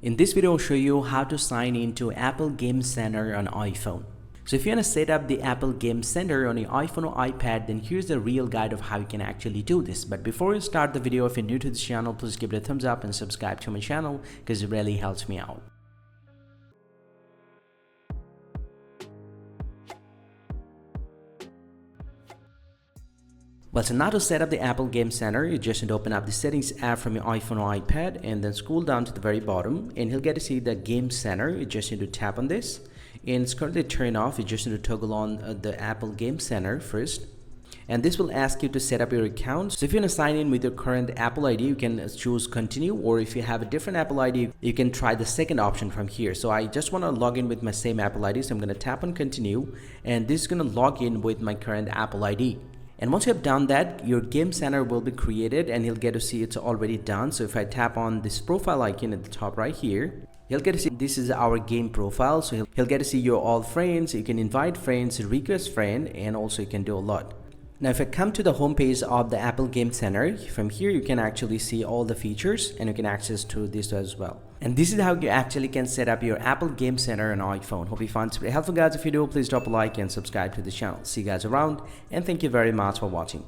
In this video, I'll show you how to sign into Apple Game Center on iPhone. So if you want to set up the Apple Game Center on your iPhone or iPad, then here's the real guide of how you can actually do this. But before you start the video, if you're new to this channel, please give it a thumbs up and subscribe to my channel because it really helps me out. Well, so now to set up the Apple Game Center, you just need to open up the settings app from your iPhone or iPad and then scroll down to the very bottom and you'll get to see the Game Center. You just need to tap on this and it's currently turned off. You just need to toggle on the Apple Game Center first. And this will ask you to set up your account. So if you want to sign in with your current Apple ID, you can choose continue, or if you have a different Apple ID, you can try the second option from here. So I just want to log in with my same Apple ID. So I'm going to tap on continue and this is going to log in with my current Apple ID. And once you have done that, your Game Center will be created and he'll get to see it's already done. So if I tap on this profile icon at the top right here, he'll get to see this is our game profile. So he'll get to see your all friends. You can invite friends, request friend, and also you can do a lot. Now if I come to the home page of the Apple Game Center, from here you can actually see all the features and you can access to this as well. And this is how you actually can set up your Apple Game Center on iPhone. Hope you find this very helpful, guys. If you do, please drop a like and subscribe to the channel. See you guys around and thank you very much for watching.